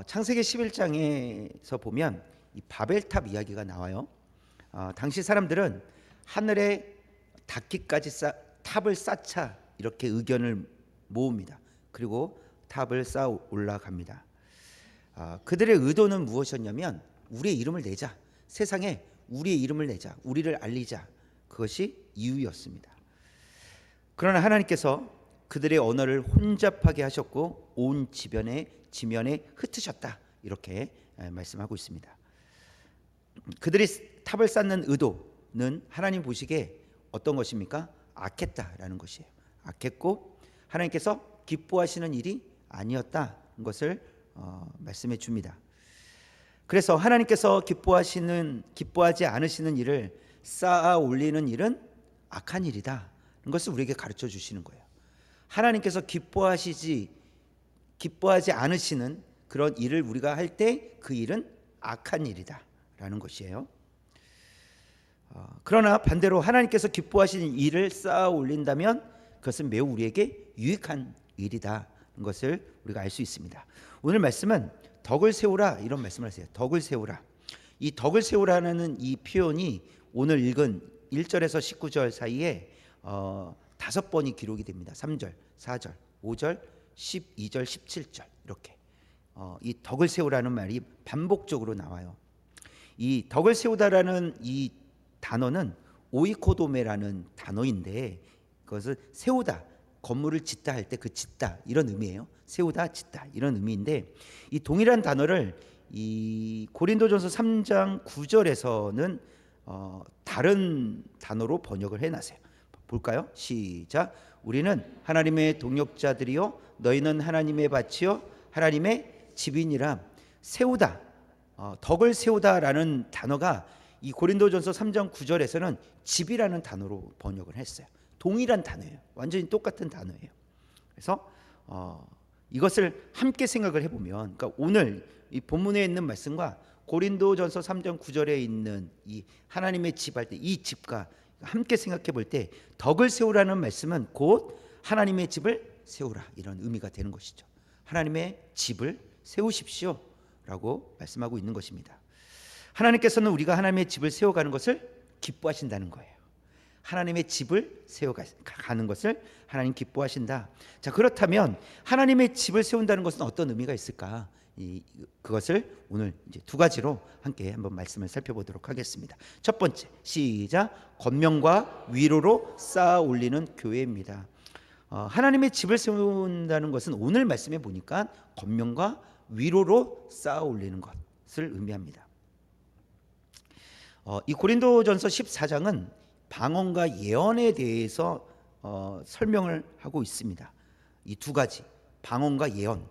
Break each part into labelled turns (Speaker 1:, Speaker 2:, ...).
Speaker 1: 창세기 11장에서 보면 이 바벨탑 이야기가 나와요. 당시 사람들은 하늘에 닿기까지 탑을 쌓자 이렇게 의견을 모읍니다. 그리고 탑을 쌓아 올라갑니다. 그들의 의도는 무엇이었냐면 우리의 이름을 내자, 세상에 우리의 이름을 내자, 우리를 알리자, 그것이 이유였습니다. 그러나 하나님께서 그들의 언어를 혼잡하게 하셨고 온 지면에 흩으셨다, 이렇게 말씀하고 있습니다. 그들이 탑을 쌓는 의도는 하나님 보시기에 어떤 것입니까? 악했다라는 것이에요. 악했고 하나님께서 기뻐하시는 일이 아니었다는 것을 말씀해 줍니다. 그래서 하나님께서 기뻐하지 않으시는 일을 쌓아 올리는 일은 악한 일이다, 것을 우리에게 가르쳐 주시는 거예요. 하나님께서 기뻐하지 않으시는 그런 일을 우리가 할 때 그 일은 악한 일이다라는 것이에요. 그러나 반대로 하나님께서 기뻐하시는 일을 쌓아 올린다면 그것은 매우 우리에게 유익한 일이다는 것을 우리가 알 수 있습니다. 오늘 말씀은 덕을 세우라, 이런 말씀을 하세요. 덕을 세우라. 이 덕을 세우라는 이 표현이 오늘 읽은 1절에서 19절 사이에 5번이 기록이 됩니다. 3절, 4절, 5절, 12절, 17절 이렇게 이 덕을 세우라는 말이 반복적으로 나와요. 이 덕을 세우다라는 이 단어는 오이코도메라는 단어인데 그것을 세우다, 건물을 짓다 할 때 그 짓다 이런 의미예요. 세우다, 짓다 이런 의미인데 이 동일한 단어를 이 고린도전서 3장 9절에서는 다른 단어로 번역을 해놨어요. 볼까요? 시작. 우리는 하나님의 동역자들이요 너희는 하나님의 밭이요 하나님의 집이니라. 세우다, 덕을 세우다라는 단어가 이 고린도전서 3장 9절에서는 집이라는 단어로 번역을 했어요. 동일한 단어예요. 완전히 똑같은 단어예요. 그래서 이것을 함께 생각을 해보면, 그러니까 오늘 이 본문에 있는 말씀과 고린도전서 3장 9절에 있는 이 하나님의 집 할 때 이 집과 함께 생각해 볼 때 덕을 세우라는 말씀은 곧 하나님의 집을 세우라, 이런 의미가 되는 것이죠. 하나님의 집을 세우십시오 라고 말씀하고 있는 것입니다. 하나님께서는 우리가 하나님의 집을 세워가는 것을 기뻐하신다는 거예요. 하나님의 집을 세워가는 것을 하나님 기뻐하신다. 자, 그렇다면 하나님의 집을 세운다는 것은 어떤 의미가 있을까? 그것을 오늘 이제 두 가지로 함께 한번 말씀을 살펴보도록 하겠습니다. 첫 번째, 시작. 권명과 위로로 쌓아 올리는 교회입니다. 하나님의 집을 세운다는 것은 오늘 말씀에 보니까 권명과 위로로 쌓아 올리는 것을 의미합니다. 이 고린도전서 14장은 방언과 예언에 대해서 설명을 하고 있습니다. 이 두 가지, 방언과 예언.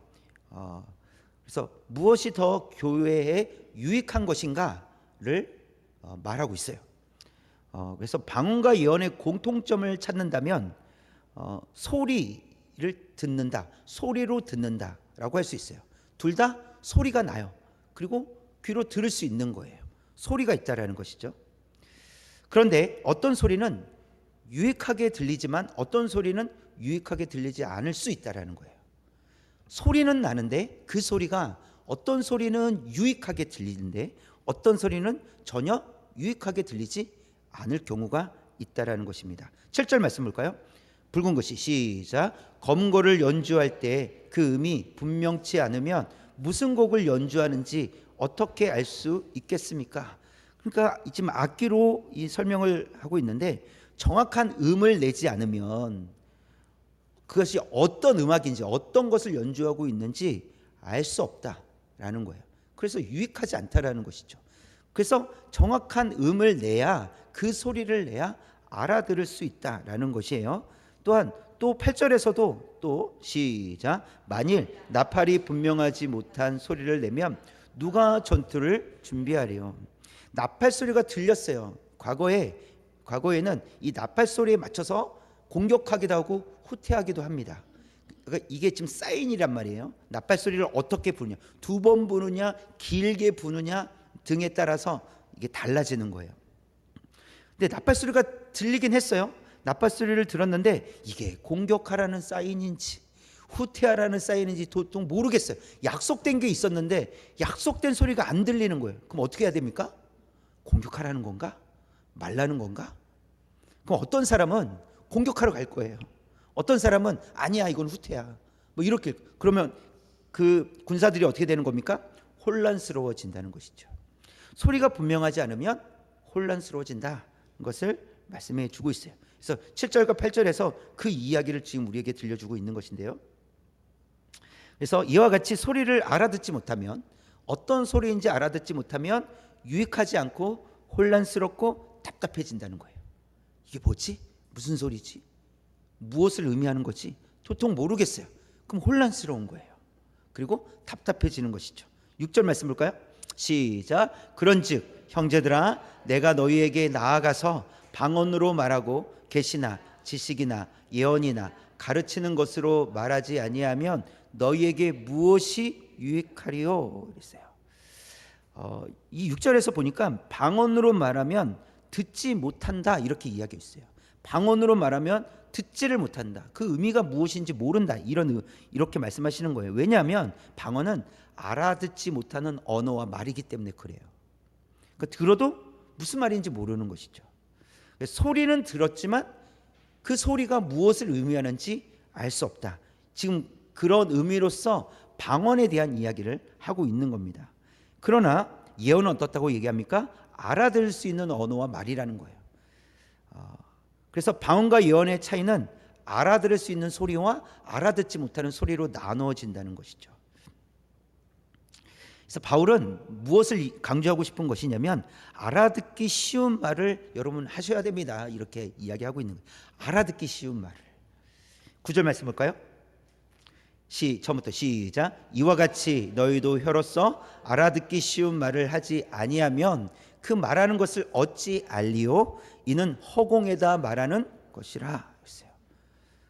Speaker 1: 그래서 무엇이 더 교회에 유익한 것인가를 말하고 있어요. 그래서 방언과 예언의 공통점을 찾는다면 소리를 듣는다, 소리로 듣는다라고 할 수 있어요. 둘 다 소리가 나요. 그리고 귀로 들을 수 있는 거예요. 소리가 있다라는 것이죠. 그런데 어떤 소리는 유익하게 들리지만 어떤 소리는 유익하게 들리지 않을 수 있다라는 거예요. 소리는 나는데 그 소리가 어떤 소리는 유익하게 들리는데 어떤 소리는 전혀 유익하게 들리지 않을 경우가 있다라는 것입니다. 7절 말씀 볼까요? 붉은 것이 시작. 검거를 연주할 때 그 음이 분명치 않으면 무슨 곡을 연주하는지 어떻게 알 수 있겠습니까? 그러니까 지금 악기로 이 설명을 하고 있는데 정확한 음을 내지 않으면 그것이 어떤 음악인지 어떤 것을 연주하고 있는지 알 수 없다라는 거예요. 그래서 유익하지 않다라는 것이죠. 그래서 정확한 음을 내야, 그 소리를 내야 알아들을 수 있다라는 것이에요. 또한 또 8절에서도 또 시작. 만일 나팔이 분명하지 못한 소리를 내면 누가 전투를 준비하리요. 나팔 소리가 들렸어요. 과거에는 이 나팔 소리에 맞춰서 공격하기도 하고 후퇴하기도 합니다. 그러니까 이게 지금 사인이란 말이에요. 나팔 소리를 어떻게 부느냐, 2번 부느냐, 길게 부느냐 등에 따라서 이게 달라지는 거예요. 근데 나팔 소리가 들리긴 했어요. 나팔 소리를 들었는데 이게 공격하라는 사인인지 후퇴하라는 사인인지 도통 모르겠어요. 약속된 게 있었는데 약속된 소리가 안 들리는 거예요. 그럼 어떻게 해야 됩니까? 공격하라는 건가? 말라는 건가? 그럼 어떤 사람은 공격하러 갈 거예요. 어떤 사람은 아니야, 이건 후퇴야. 뭐 이렇게. 그러면 그 군사들이 어떻게 되는 겁니까? 혼란스러워진다는 것이죠. 소리가 분명하지 않으면 혼란스러워진다. 것을 말씀해 주고 있어요. 그래서 7절과 8절에서 그 이야기를 지금 우리에게 들려주고 있는 것인데요. 그래서 이와 같이 소리를 알아듣지 못하면, 어떤 소리인지 알아듣지 못하면 유익하지 않고 혼란스럽고 답답해진다는 거예요. 이게 뭐지? 무슨 소리지? 무엇을 의미하는 거지? 도통 모르겠어요. 그럼 혼란스러운 거예요. 그리고 답답해지는 것이죠. 6절 말씀 볼까요? 시작. 그런즉 형제들아, 내가 너희에게 나아가서 방언으로 말하고 계시나 지식이나 예언이나 가르치는 것으로 말하지 아니하면 너희에게 무엇이 유익하리요? 그랬어요. 이 6절에서 보니까 방언으로 말하면 듣지 못한다, 이렇게 이야기했어요. 방언으로 말하면 듣지를 못한다. 그 의미가 무엇인지 모른다. 이렇게 말씀하시는 거예요. 왜냐하면 방언은 알아듣지 못하는 언어와 말이기 때문에 그래요. 그러니까 들어도 무슨 말인지 모르는 것이죠. 소리는 들었지만 그 소리가 무엇을 의미하는지 알 수 없다. 지금 그런 의미로서 방언에 대한 이야기를 하고 있는 겁니다. 그러나 예언은 어떻다고 얘기합니까? 알아들을 수 있는 언어와 말이라는 거예요. 그래서 방언과 예언의 차이는 알아들을 수 있는 소리와 알아듣지 못하는 소리로 나누어진다는 것이죠. 그래서 바울은 무엇을 강조하고 싶은 것이냐면 알아듣기 쉬운 말을 여러분 하셔야 됩니다. 이렇게 이야기하고 있는 거예요. 알아듣기 쉬운 말을. 9절 말씀 볼까요? 처음부터 시작. 이와 같이 너희도 혀로서 알아듣기 쉬운 말을 하지 아니하면 그 말하는 것을 어찌 알리요? 이는 허공에다 말하는 것이라 했어요.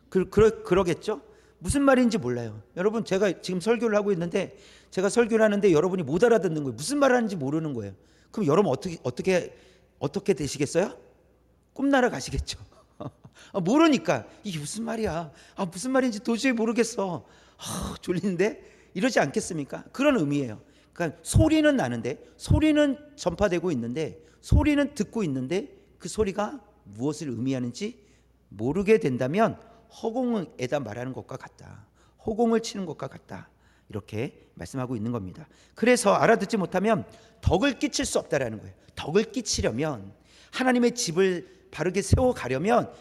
Speaker 1: 그러겠죠? 무슨 말인지 몰라요. 여러분, 제가 지금 설교를 하고 있는데 제가 설교를 하는데 여러분이 못 알아듣는 거예요. 무슨 말 하는지 모르는 거예요. 그럼 여러분 어떻게 되시겠어요? 꿈나라 가시겠죠. 모르니까 이게 무슨 말이야? 무슨 말인지 도저히 모르겠어. 졸린데? 이러지 않겠습니까? 그런 의미예요. 그러니까 소리는 나는데, 소리는 전파되고 있는데, 소리는 듣고 있는데 그 소리가 무엇을 의미하는지 모르게 된다면 허공에다 말하는 것과 같다. 허공을 치는 것과 같다. 이렇게 말씀하고 있는 겁니다. 그래서 알아듣지 못하면 덕을 끼칠 수 없다라는 거예요. 덕을 끼치려면, 하나님의 집을 바르게 세워가려면,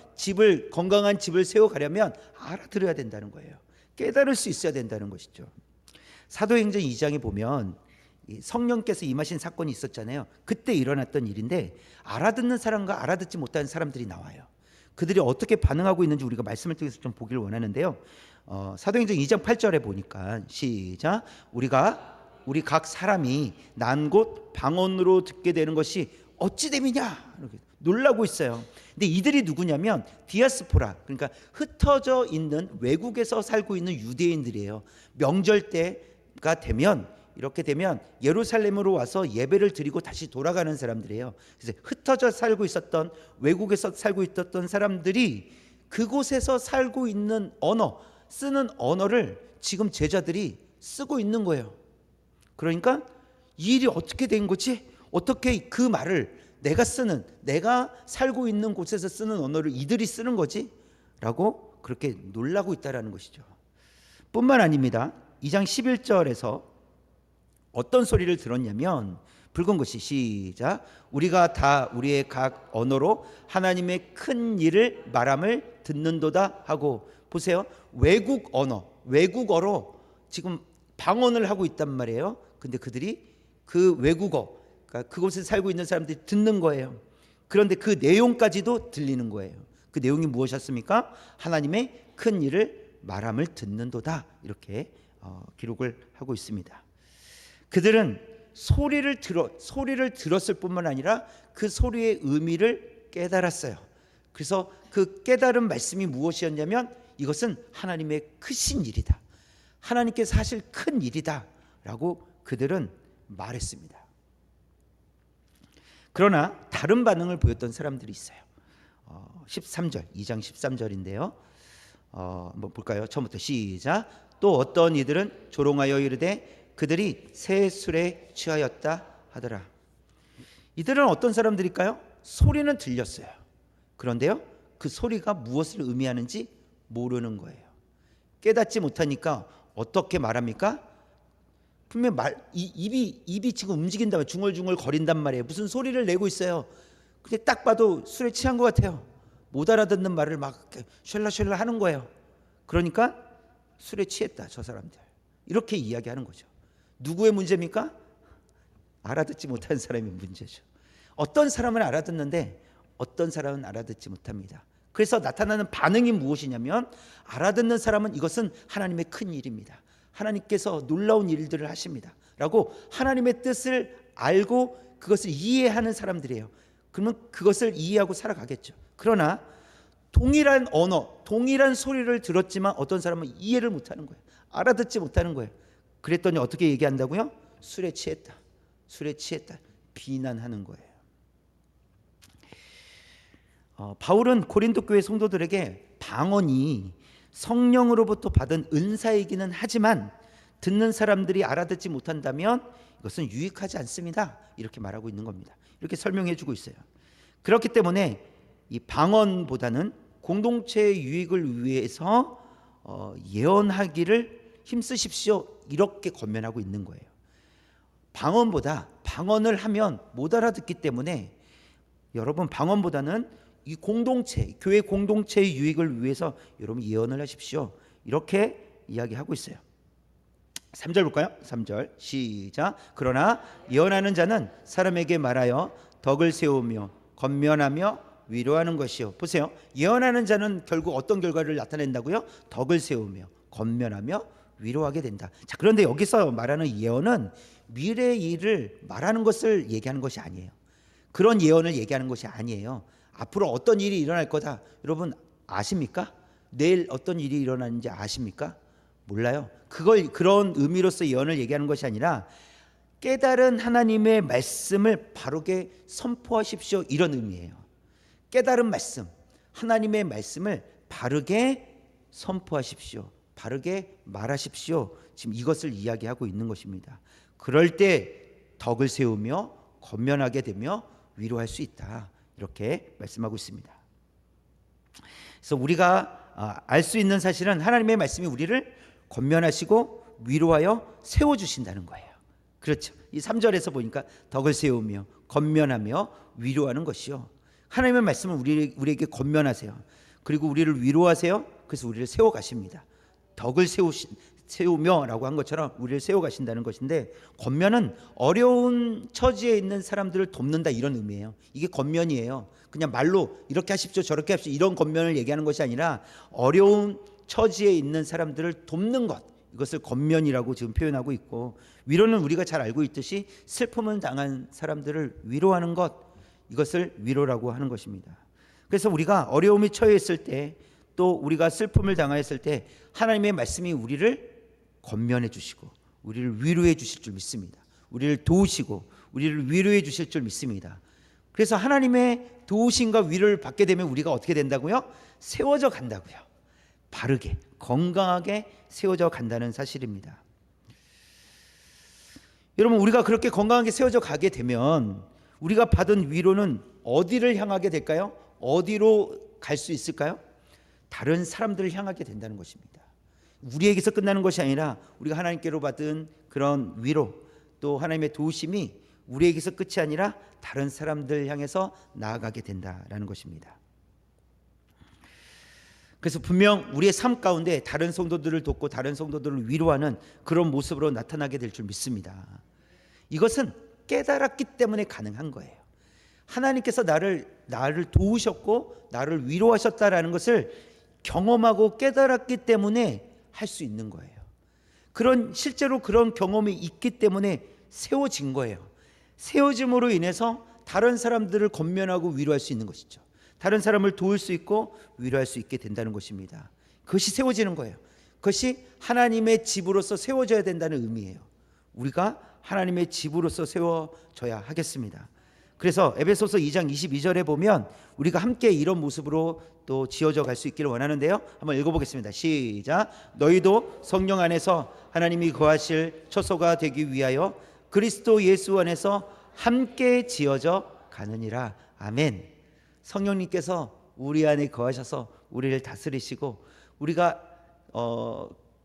Speaker 1: 건강한 집을 세워가려면 알아들어야 된다는 거예요. 깨달을 수 있어야 된다는 것이죠. 사도행전 2장에 보면 성령께서 임하신 사건이 있었잖아요. 그때 일어났던 일인데 알아듣는 사람과 알아듣지 못하는 사람들이 나와요. 그들이 어떻게 반응하고 있는지 우리가 말씀을 통해서 좀 보기를 원하는데요. 사도행전 2장 8절에 보니까 시작. 우리 각 사람이 난 곳 방언으로 듣게 되는 것이 어찌 됨이냐, 이렇게 놀라고 있어요. 근데 이들이 누구냐면 디아스포라, 그러니까 흩어져 있는 외국에서 살고 있는 유대인들이에요. 명절 때가 되면, 이렇게 되면 예루살렘으로 와서 예배를 드리고 다시 돌아가는 사람들이에요. 그래서 흩어져 살고 있었던, 외국에서 살고 있었던 사람들이 그곳에서 살고 있는 쓰는 언어를 지금 제자들이 쓰고 있는 거예요. 그러니까 이 일이 어떻게 된 거지? 어떻게 그 말을 내가 살고 있는 곳에서 쓰는 언어를 이들이 쓰는 거지? 라고 그렇게 놀라고 있다라는 것이죠. 뿐만 아닙니다. 2장 11절에서 어떤 소리를 들었냐면 붉은 것이 시작. 우리가 다 우리의 각 언어로 하나님의 큰 일을 말함을 듣는도다 하고. 보세요. 외국어로 지금 방언을 하고 있단 말이에요. 근데 그들이 그 외국어, 그러니까 그곳에 살고 있는 사람들이 듣는 거예요. 그런데 그 내용까지도 들리는 거예요. 그 내용이 무엇이었습니까? 하나님의 큰 일을 말함을 듣는도다. 이렇게 기록을 하고 있습니다. 그들은 소리를 들었을 뿐만 아니라 그 소리의 의미를 깨달았어요. 그래서 그 깨달은 말씀이 무엇이었냐면 이것은 하나님의 크신 일이다. 하나님께서 하실 큰 일이다 라고 그들은 말했습니다. 그러나 다른 반응을 보였던 사람들이 있어요. 13절, 2장 13절인데요. 한번 볼까요? 처음부터 시작. 또 어떤 이들은 조롱하여 이르되 그들이 새 술에 취하였다 하더라. 이들은 어떤 사람들일까요? 소리는 들렸어요. 그런데요, 그 소리가 무엇을 의미하는지 모르는 거예요. 깨닫지 못하니까 어떻게 말합니까? 분명 입이 지금 움직인다면 중얼중얼 거린단 말이에요. 무슨 소리를 내고 있어요. 근데 딱 봐도 술에 취한 것 같아요. 못 알아듣는 말을 막 쉘라쉘라 하는 거예요. 그러니까 술에 취했다, 저 사람들. 이렇게 이야기하는 거죠. 누구의 문제입니까? 알아듣지 못하는 사람의 문제죠. 어떤 사람은 알아듣는데 어떤 사람은 알아듣지 못합니다. 그래서 나타나는 반응이 무엇이냐면, 알아듣는 사람은 이것은 하나님의 큰 일입니다, 하나님께서 놀라운 일들을 하십니다 라고 하나님의 뜻을 알고 그것을 이해하는 사람들이에요. 그러면 그것을 이해하고 살아가겠죠. 그러나 동일한 언어, 동일한 소리를 들었지만 어떤 사람은 이해를 못하는 거예요. 알아듣지 못하는 거예요. 그랬더니 어떻게 얘기한다고요? 술에 취했다, 술에 취했다, 비난하는 거예요. 바울은 고린도 교회 성도들에게 방언이 성령으로부터 받은 은사이기는 하지만 듣는 사람들이 알아듣지 못한다면 이것은 유익하지 않습니다, 이렇게 말하고 있는 겁니다. 이렇게 설명해 주고 있어요. 그렇기 때문에 이 방언보다는 공동체의 유익을 위해서 예언하기를 힘쓰십시오, 이렇게 권면하고 있는 거예요. 방언을 하면 못 알아듣기 때문에 여러분, 방언보다는 이 공동체, 교회 공동체의 유익을 위해서 여러분 예언을 하십시오, 이렇게 이야기하고 있어요. 3절 볼까요? 3절 시작. 그러나 예언하는 자는 사람에게 말하여 덕을 세우며 권면하며 위로하는 것이요. 보세요. 예언하는 자는 결국 어떤 결과를 나타낸다고요? 덕을 세우며 권면하며 위로하게 된다. 자, 그런데 여기서 말하는 예언은 미래의 일을 말하는 것을 얘기하는 것이 아니에요. 그런 예언을 얘기하는 것이 아니에요. 앞으로 어떤 일이 일어날 거다, 여러분 아십니까? 내일 어떤 일이 일어나는지 아십니까? 몰라요. 그런 의미로서 예언을 얘기하는 것이 아니라 깨달은 하나님의 말씀을 바르게 선포하십시오, 이런 의미예요. 깨달은 말씀, 하나님의 말씀을 바르게 선포하십시오, 바르게 말하십시오, 지금 이것을 이야기하고 있는 것입니다. 그럴 때 덕을 세우며 권면하게 되며 위로할 수 있다, 이렇게 말씀하고 있습니다. 그래서 우리가 알 수 있는 사실은 하나님의 말씀이 우리를 권면하시고 위로하여 세워주신다는 거예요. 그렇죠. 이 3절에서 보니까 덕을 세우며 권면하며 위로하는 것이요, 하나님의 말씀은 우리에게 권면하세요. 그리고 우리를 위로하세요. 그래서 우리를 세워가십니다. 덕을 세우며라고 한 것처럼 우리를 세워가신다는 것인데, 권면은 어려운 처지에 있는 사람들을 돕는다, 이런 의미예요. 이게 권면이에요. 그냥 말로 이렇게 하십시오, 저렇게 하십시오, 이런 권면을 얘기하는 것이 아니라 어려운 처지에 있는 사람들을 돕는 것, 이것을 권면이라고 지금 표현하고 있고, 위로는 우리가 잘 알고 있듯이 슬픔을 당한 사람들을 위로하는 것, 이것을 위로라고 하는 것입니다. 그래서 우리가 어려움에 처해 있을 때, 또 우리가 슬픔을 당하였을 때 하나님의 말씀이 우리를 권면해 주시고 우리를 위로해 주실 줄 믿습니다. 우리를 도우시고 우리를 위로해 주실 줄 믿습니다. 그래서 하나님의 도우심과 위로를 받게 되면 우리가 어떻게 된다고요? 세워져 간다고요. 바르게 건강하게 세워져 간다는 사실입니다. 여러분, 우리가 그렇게 건강하게 세워져 가게 되면 우리가 받은 위로는 어디를 향하게 될까요? 어디로 갈 수 있을까요? 다른 사람들을 향하게 된다는 것입니다. 우리에게서 끝나는 것이 아니라 우리가 하나님께로 받은 그런 위로, 또 하나님의 도우심이 우리에게서 끝이 아니라 다른 사람들 향해서 나아가게 된다라는 것입니다. 그래서 분명 우리의 삶 가운데 다른 성도들을 돕고 다른 성도들을 위로하는 그런 모습으로 나타나게 될 줄 믿습니다. 이것은 깨달았기 때문에 가능한 거예요. 하나님께서 나를 도우셨고 나를 위로하셨다라는 것을 경험하고 깨달았기 때문에 할 수 있는 거예요. 실제로 그런 경험이 있기 때문에 세워진 거예요. 세워짐으로 인해서 다른 사람들을 권면하고 위로할 수 있는 것이죠. 다른 사람을 도울 수 있고 위로할 수 있게 된다는 것입니다. 그것이 세워지는 거예요. 그것이 하나님의 집으로서 세워져야 된다는 의미예요. 우리가 하나님의 집으로서 세워져야 하겠습니다. 그래서 에베소서 2장 22절에 보면 우리가 함께 이런 모습으로 또 지어져 갈 수 있기를 원하는데요. 한번 읽어보겠습니다. 시작. 너희도 성령 안에서 하나님이 거하실 처소가 되기 위하여 그리스도 예수 안에서 함께 지어져 가느니라. 아멘. 성령님께서 우리 안에 거하셔서 우리를 다스리시고 우리가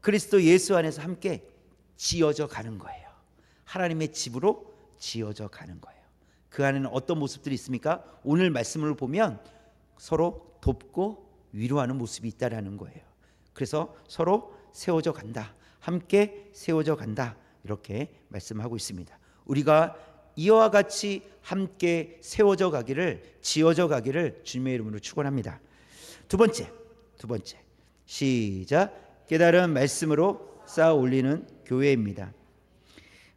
Speaker 1: 그리스도 예수 안에서 함께 지어져 가는 거예요. 하나님의 집으로 지어져 가는 거예요. 그 안에는 어떤 모습들이 있습니까? 오늘 말씀을 보면 서로 돕고 위로하는 모습이 있다라는 거예요. 그래서 서로 세워져 간다, 함께 세워져 간다, 이렇게 말씀하고 있습니다. 우리가 이와 같이 함께 세워져 가기를, 지어져 가기를 주님의 이름으로 축원합니다. 두 번째 시작. 깨달은 말씀으로 쌓아 올리는 교회입니다.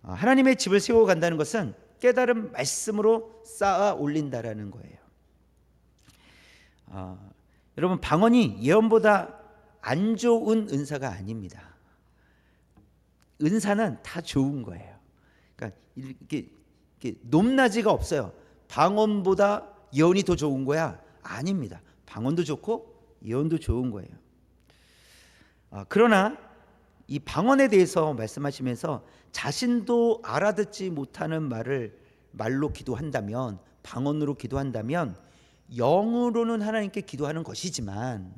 Speaker 1: 하나님의 집을 세워간다는 것은 깨달은 말씀으로 쌓아 올린다라는 거예요. 여러분, 방언이 예언보다 안 좋은 은사가 아닙니다. 은사는 다 좋은 거예요. 그러니까 이렇게 높낮이가 없어요. 방언보다 예언이 더 좋은 거야? 아닙니다. 방언도 좋고 예언도 좋은 거예요. 그러나 이 방언에 대해서 말씀하시면서 자신도 알아듣지 못하는 말로 기도한다면, 방언으로 기도한다면 영으로는 하나님께 기도하는 것이지만,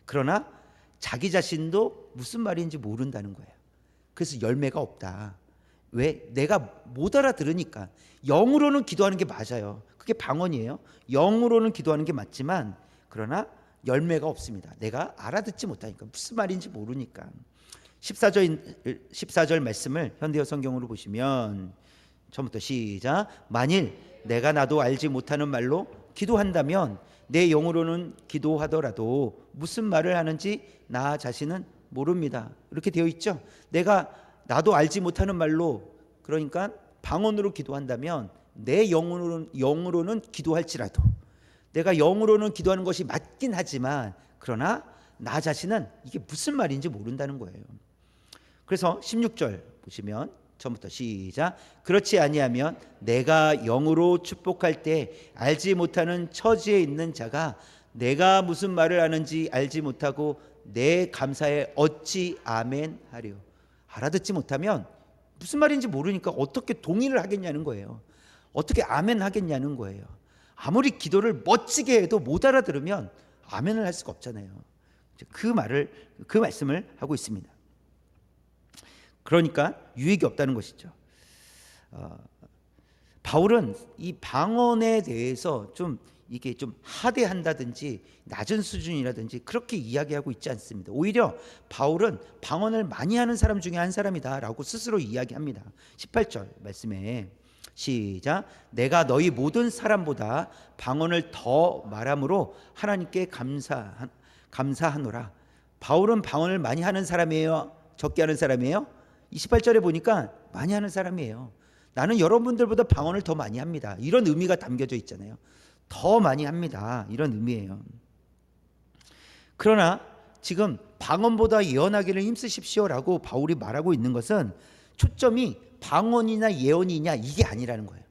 Speaker 1: 그러나 자기 자신도 무슨 말인지 모른다는 거예요. 그래서 열매가 없다. 왜? 내가 못 알아들으니까. 영으로는 기도하는 게 맞아요. 그게 방언이에요. 영으로는 기도하는 게 맞지만 그러나 열매가 없습니다. 내가 알아듣지 못하니까, 무슨 말인지 모르니까. 14절 말씀을 현대어 성경으로 보시면 처음부터 시작. 만일 내가 나도 알지 못하는 말로 기도한다면 내 영으로는 기도하더라도 무슨 말을 하는지 나 자신은 모릅니다. 이렇게 되어 있죠. 내가 나도 알지 못하는 말로, 그러니까 방언으로 기도한다면 내 영으로는 기도할지라도, 내가 영으로는 기도하는 것이 맞긴 하지만 그러나 나 자신은 이게 무슨 말인지 모른다는 거예요. 그래서 16절 보시면 처음부터 시작. 그렇지 아니하면 내가 영으로 축복할 때 알지 못하는 처지에 있는 자가 내가 무슨 말을 하는지 알지 못하고 내 감사에 어찌 아멘 하리요. 알아듣지 못하면 무슨 말인지 모르니까 어떻게 동의를 하겠냐는 거예요. 어떻게 아멘 하겠냐는 거예요. 아무리 기도를 멋지게 해도 못 알아들으면 아멘을 할 수가 없잖아요. 그 말씀을 하고 있습니다. 그러니까 유익이 없다는 것이죠. 바울은 이 방언에 대해서 이게 좀 하대한다든지 낮은 수준이라든지 그렇게 이야기하고 있지 않습니다. 오히려 바울은 방언을 많이 하는 사람 중에 한 사람이다라고 스스로 이야기합니다. 18절 말씀에 시작. 내가 너희 모든 사람보다 방언을 더 말함으로 하나님께 감사하노라. 바울은 방언을 많이 하는 사람이에요? 적게 하는 사람이에요? 28절에 보니까 많이 하는 사람이에요. 나는 여러분들보다 방언을 더 많이 합니다. 이런 의미가 담겨져 있잖아요. 더 많이 합니다. 이런 의미예요. 그러나 지금 방언보다 예언하기를 힘쓰십시오라고 바울이 말하고 있는 것은 초점이 방언이나 예언이냐 이게 아니라는 거예요.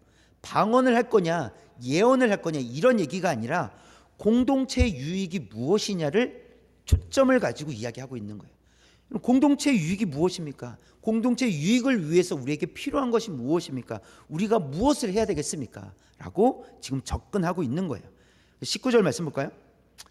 Speaker 1: 방언을 할 거냐 예언을 할 거냐 이런 얘기가 아니라 공동체의 유익이 무엇이냐를 초점을 가지고 이야기하고 있는 거예요. 공동체의 유익이 무엇입니까? 공동체의 유익을 위해서 우리에게 필요한 것이 무엇입니까? 우리가 무엇을 해야 되겠습니까? 라고 지금 접근하고 있는 거예요. 19절 말씀 볼까요?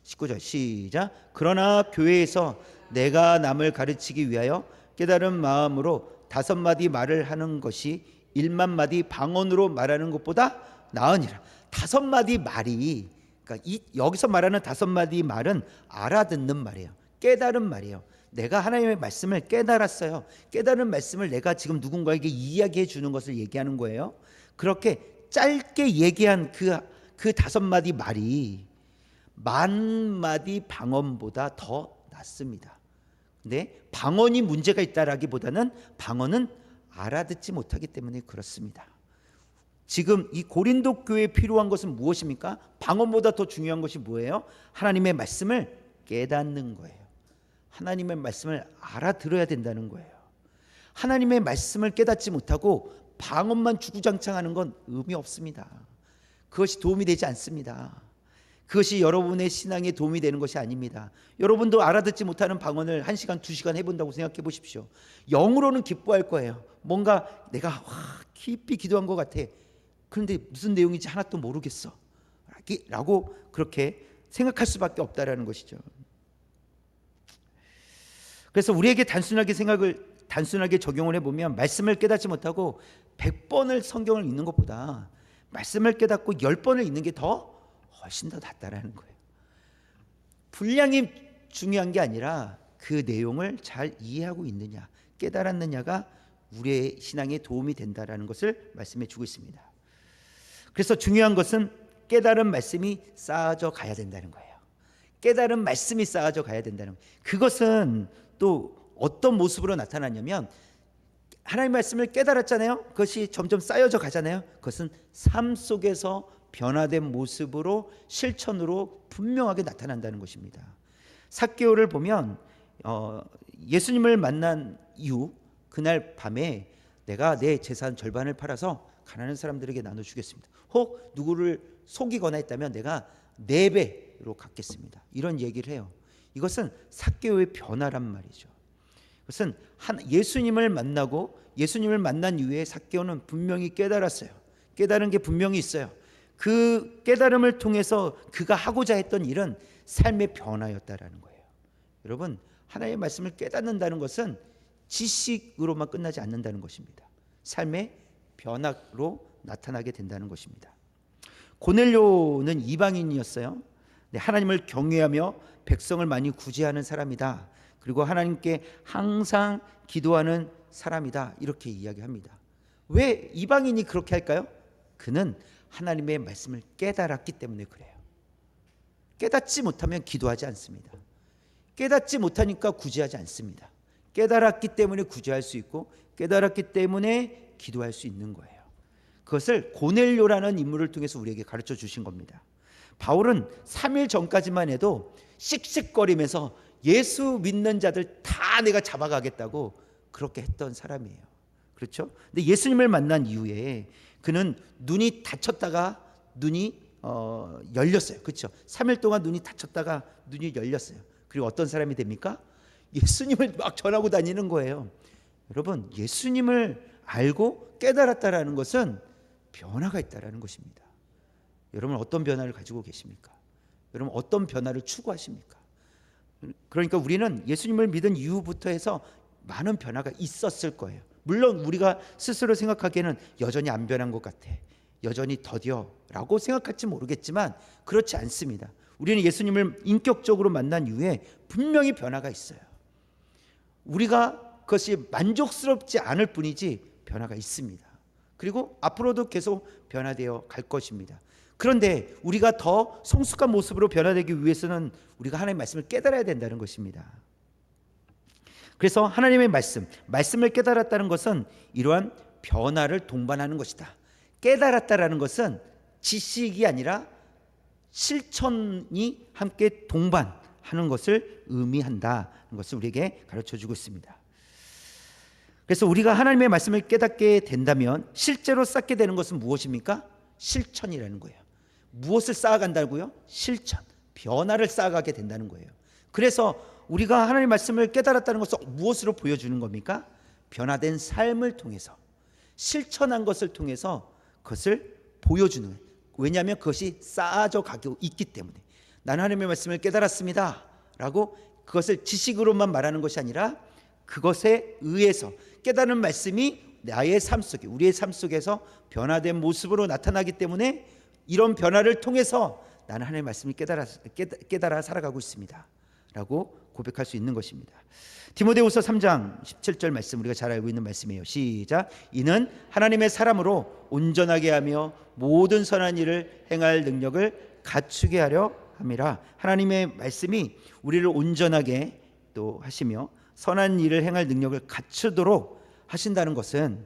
Speaker 1: 19절 시작. 그러나 교회에서 내가 남을 가르치기 위하여 깨달은 마음으로 5마디 말을 하는 것이 1만 마디 방언으로 말하는 것보다 나으니라. 5마디 말이, 그러니까 여기서 말하는 5마디 말은 알아듣는 말이에요. 깨달은 말이에요. 내가 하나님의 말씀을 깨달았어요. 깨달은 말씀을 내가 지금 누군가에게 이야기해 주는 것을 얘기하는 거예요. 그렇게 짧게 얘기한 그 5마디 말이 10,000마디 방언보다 더 낫습니다. 근데 방언이 문제가 있다라기보다는 방언은 알아듣지 못하기 때문에 그렇습니다. 지금 이 고린도 교회에 필요한 것은 무엇입니까? 방언보다 더 중요한 것이 뭐예요? 하나님의 말씀을 깨닫는 거예요. 하나님의 말씀을 알아들어야 된다는 거예요. 하나님의 말씀을 깨닫지 못하고 방언만 주구장창하는 건 의미 없습니다. 그것이 도움이 되지 않습니다. 그것이 여러분의 신앙에 도움이 되는 것이 아닙니다. 여러분도 알아듣지 못하는 방언을 1시간, 2시간 해본다고 생각해 보십시오. 영으로는 기뻐할 거예요. 뭔가 내가 깊이 기도한 것 같아. 그런데 무슨 내용인지 하나도 모르겠어 라고 그렇게 생각할 수밖에 없다라는 것이죠. 그래서 우리에게 단순하게 적용을 해보면, 말씀을 깨닫지 못하고 100번을 성경을 읽는 것보다 말씀을 깨닫고 10번을 읽는 게 훨씬 더 낫다라는 거예요. 분량이 중요한 게 아니라 그 내용을 잘 이해하고 있느냐, 깨달았느냐가 우리의 신앙에 도움이 된다라는 것을 말씀해 주고 있습니다. 그래서 중요한 것은 깨달은 말씀이 쌓아져 가야 된다는 거예요. 깨달은 말씀이 쌓아져 가야 된다는 거예요. 그것은 또 어떤 모습으로 나타나냐면, 하나님의 말씀을 깨달았잖아요. 그것이 점점 쌓여져 가잖아요. 그것은 삶 속에서 변화된 모습으로, 실천으로 분명하게 나타난다는 것입니다. 삭개오를 보면 예수님을 만난 이후 그날 밤에 내가 내 재산 절반을 팔아서 가난한 사람들에게 나눠주겠습니다. 혹 누구를 속이거나 했다면 내가 4배로 갚겠습니다. 이런 얘기를 해요. 이것은 삭개오의 변화란 말이죠. 그것은 예수님을 만난 이후에 삭개오는 분명히 깨달았어요. 깨달은 게 분명히 있어요. 그 깨달음을 통해서 그가 하고자 했던 일은 삶의 변화였다라는 거예요. 여러분, 하나님의 말씀을 깨닫는다는 것은 지식으로만 끝나지 않는다는 것입니다. 삶의 변화로 나타나게 된다는 것입니다. 고넬료는 이방인이었어요. 하나님을 경외하며 백성을 많이 구제하는 사람이다. 그리고 하나님께 항상 기도하는 사람이다. 이렇게 이야기합니다. 왜 이방인이 그렇게 할까요? 그는 하나님의 말씀을 깨달았기 때문에 그래요. 깨닫지 못하면 기도하지 않습니다. 깨닫지 못하니까 구제하지 않습니다. 깨달았기 때문에 구제할 수 있고, 깨달았기 때문에 기도할 수 있는 거예요. 그것을 고넬료라는 인물을 통해서 우리에게 가르쳐 주신 겁니다. 바울은 3일 전까지만 해도 씩씩거리면서 예수 믿는 자들 다 내가 잡아가겠다고 그렇게 했던 사람이에요. 그렇죠? 근데 예수님을 만난 이후에 그는 눈이 닫혔다가 눈이 열렸어요. 그렇죠? 3일 동안 눈이 닫혔다가 눈이 열렸어요. 그리고 어떤 사람이 됩니까? 예수님을 막 전하고 다니는 거예요. 여러분, 예수님을 알고 깨달았다라는 것은 변화가 있다라는 것입니다. 여러분, 어떤 변화를 가지고 계십니까? 여러분, 어떤 변화를 추구하십니까? 그러니까 우리는 예수님을 믿은 이후부터 해서 많은 변화가 있었을 거예요. 물론 우리가 스스로 생각하기에는 여전히 안 변한 것 같아, 여전히 더뎌 라고 생각할지 모르겠지만 그렇지 않습니다. 우리는 예수님을 인격적으로 만난 이후에 분명히 변화가 있어요. 우리가 그것이 만족스럽지 않을 뿐이지 변화가 있습니다. 그리고 앞으로도 계속 변화되어 갈 것입니다. 그런데 우리가 더 성숙한 모습으로 변화되기 위해서는 우리가 하나님의 말씀을 깨달아야 된다는 것입니다. 그래서 하나님의 말씀을 깨달았다는 것은 이러한 변화를 동반하는 것이다. 깨달았다라는 것은 지식이 아니라 실천이 함께 동반하는 것을 의미한다는 것을 우리에게 가르쳐주고 있습니다. 그래서 우리가 하나님의 말씀을 깨닫게 된다면 실제로 쌓게 되는 것은 무엇입니까? 실천이라는 거예요. 무엇을 쌓아간다고요? 실천, 변화를 쌓아가게 된다는 거예요. 그래서 우리가 하나님의 말씀을 깨달았다는 것은 무엇으로 보여주는 겁니까? 변화된 삶을 통해서, 실천한 것을 통해서 그것을 보여주는 거예요. 왜냐하면 그것이 쌓아져 가고 있기 때문에. 나는 하나님의 말씀을 깨달았습니다 라고 그것을 지식으로만 말하는 것이 아니라 그것에 의해서 깨달은 말씀이 나의 삶 속에, 우리의 삶 속에서 변화된 모습으로 나타나기 때문에 이런 변화를 통해서 나는 하나님의 말씀을 깨달아 살아가고 있습니다 라고 고백할 수 있는 것입니다. 디모데후서 3장 17절 말씀, 우리가 잘 알고 있는 말씀이에요. 시작. 이는 하나님의 사람으로 온전하게 하며 모든 선한 일을 행할 능력을 갖추게 하려 함이라. 하나님의 말씀이 우리를 온전하게 또 하시며 선한 일을 행할 능력을 갖추도록 하신다는 것은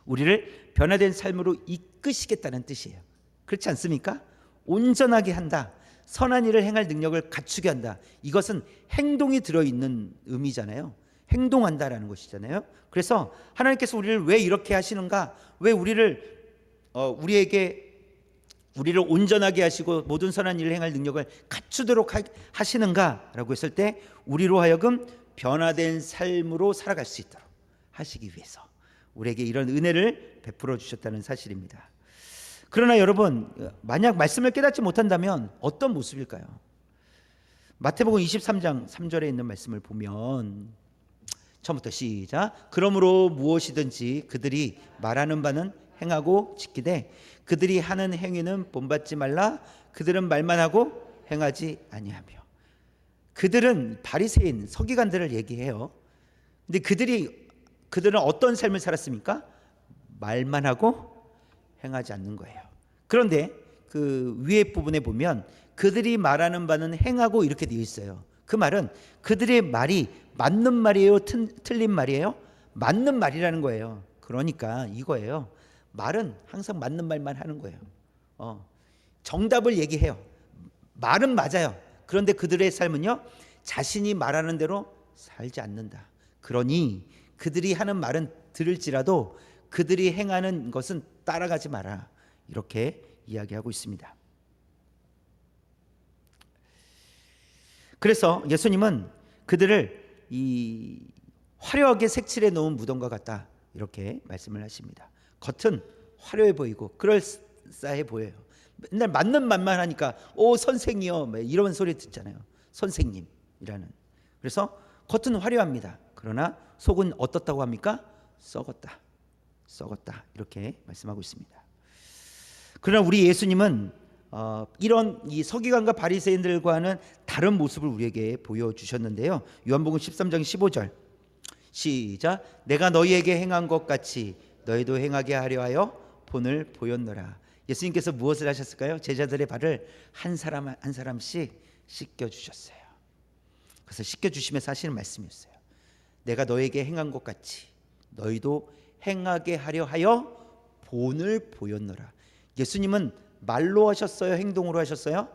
Speaker 1: 우리를 변화된 삶으로 이끄시겠다는 뜻이에요. 그렇지 않습니까? 온전하게 한다, 선한 일을 행할 능력을 갖추게 한다. 이것은 행동이 들어있는 의미잖아요. 행동한다라는 것이잖아요. 그래서 하나님께서 우리를 왜 이렇게 하시는가, 왜 우리에게 우리를 온전하게 하시고 모든 선한 일을 행할 능력을 갖추도록 하시는가라고 했을 때 우리로 하여금 변화된 삶으로 살아갈 수 있도록 하시기 위해서 우리에게 이런 은혜를 베풀어 주셨다는 사실입니다. 그러나 여러분, 만약 말씀을 깨닫지 못한다면 어떤 모습일까요? 마태복음 23장 3절에 있는 말씀을 보면 처음부터 시작. 그러므로 무엇이든지 그들이 말하는 바는 행하고 지키되 그들이 하는 행위는 본받지 말라. 그들은 말만 하고 행하지 아니하며. 그들은 바리새인 서기관들을 얘기해요. 근데 그들은 어떤 삶을 살았습니까? 말만 하고 행하지 않는 거예요. 그런데 그 위에 부분에 보면 그들이 말하는 바는 행하고 이렇게 되어 있어요. 그 말은 그들의 말이 맞는 말이에요? 틀린 말이에요? 맞는 말이라는 거예요. 그러니까 이거예요. 말은 항상 맞는 말만 하는 거예요. 정답을 얘기해요. 말은 맞아요. 그런데 그들의 삶은요, 자신이 말하는 대로 살지 않는다. 그러니 그들이 하는 말은 들을지라도 그들이 행하는 것은 따라가지 마라. 이렇게 이야기하고 있습니다. 그래서 예수님은 그들을 이 화려하게 색칠해 놓은 무덤과 같다. 이렇게 말씀을 하십니다. 겉은 화려해 보이고 그럴싸해 보여요. 맨날 맞는 말만 하니까 오 선생이요 이런 소리 듣잖아요. 선생님이라는. 그래서 겉은 화려합니다. 그러나 속은 어떻다고 합니까? 썩었다. 이렇게 말씀하고 있습니다. 그러나 우리 예수님은 이런 이 서기관과 바리새인들과는 다른 모습을 우리에게 보여주셨는데요. 요한복음 13장 15절 시작. 내가 너희에게 행한 것 같이 너희도 행하게 하려 하여 본을 보였노라. 예수님께서 무엇을 하셨을까요? 제자들의 발을 한 사람 한 사람씩 씻겨주셨어요. 그래서 씻겨주시면서 하시는 말씀이었어요. 내가 너에게 행한 것 같이 너희도 행하게 하려 하여 본을 보였노라. 예수님은 말로 하셨어요? 행동으로 하셨어요?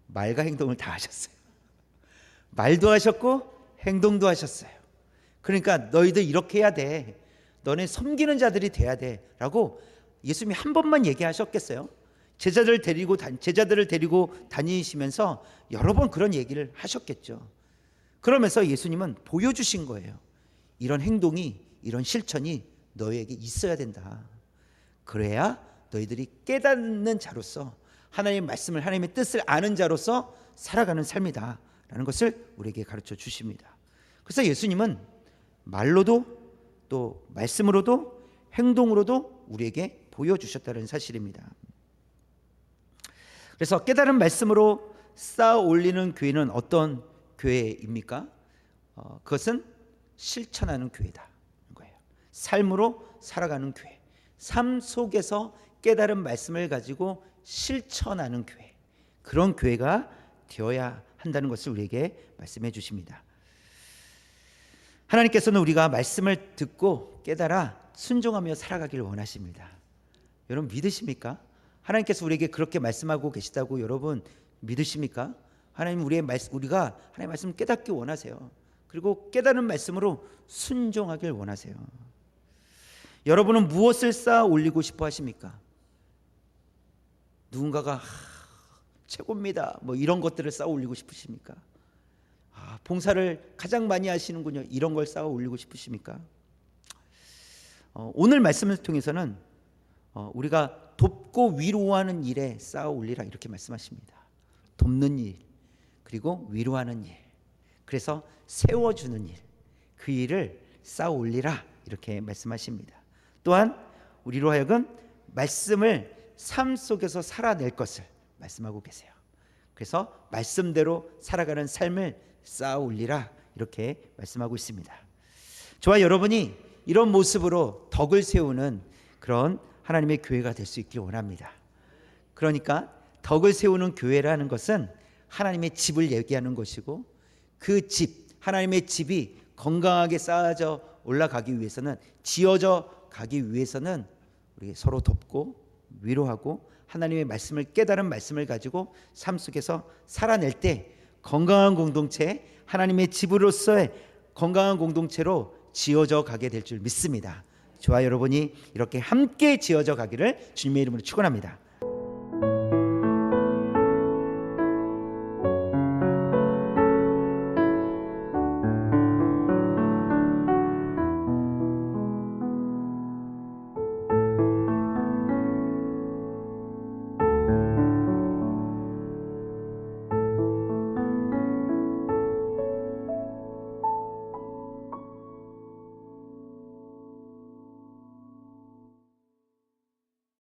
Speaker 1: 말과 행동을 다 하셨어요. 말도 하셨고 행동도 하셨어요. 그러니까 너희들 이렇게 해야 돼. 너네 섬기는 자들이 돼야 돼. 라고 예수님이 한 번만 얘기하셨겠어요? 제자들을 데리고 다니시면서 여러 번 그런 얘기를 하셨겠죠. 그러면서 예수님은 보여주신 거예요. 이런 행동이, 이런 실천이 너희에게 있어야 된다. 그래야 너희들이 깨닫는 자로서 하나님의 말씀을, 하나님의 뜻을 아는 자로서 살아가는 삶이다 라는 것을 우리에게 가르쳐 주십니다. 그래서 예수님은 말로도 또 말씀으로도 행동으로도 우리에게 보여주셨다는 사실입니다. 그래서 깨달은 말씀으로 쌓아 올리는 교회는 어떤 교회입니까? 그것은 실천하는 교회다 거예요. 삶으로 살아가는 교회, 삶 속에서 깨달은 말씀을 가지고 실천하는 교회, 그런 교회가 되어야 한다는 것을 우리에게 말씀해 주십니다. 하나님께서는 우리가 말씀을 듣고 깨달아 순종하며 살아가기를 원하십니다. 여러분 믿으십니까? 하나님께서 우리에게 그렇게 말씀하고 계시다고 여러분 믿으십니까? 하나님 우리가 하나님의 말씀을 깨닫기 원하세요. 그리고 깨달은 말씀으로 순종하길 원하세요. 여러분은 무엇을 쌓아 올리고 싶어 하십니까? 누군가가 최고입니다 이런 것들을 쌓아 올리고 싶으십니까? 봉사를 가장 많이 하시는군요, 이런 걸 쌓아 올리고 싶으십니까? 오늘 말씀을 통해서는 우리가 돕고 위로하는 일에 쌓아 올리라 이렇게 말씀하십니다. 돕는 일, 그리고 위로하는 일, 그래서 세워주는 일, 그 일을 쌓아 올리라 이렇게 말씀하십니다. 또한 우리로 하여금 말씀을 삶 속에서 살아낼 것을 말씀하고 계세요. 그래서 말씀대로 살아가는 삶을 쌓아 올리라 이렇게 말씀하고 있습니다. 저와 여러분이 이런 모습으로 덕을 세우는 그런 하나님의 교회가 될 수 있길 원합니다. 그러니까 덕을 세우는 교회라는 것은 하나님의 집을 얘기하는 것이고, 그 집, 하나님의 집이 건강하게 쌓아져 올라가기 위해서는, 지어져 가기 위해서는 우리 서로 돕고 위로하고 하나님의 말씀을, 깨달은 말씀을 가지고 삶 속에서 살아낼 때 건강한 공동체, 하나님의 집으로서의 건강한 공동체로 지어져 가게 될 줄 믿습니다. 저와 여러분이 이렇게 함께 지어져 가기를 주님의 이름으로 축원합니다.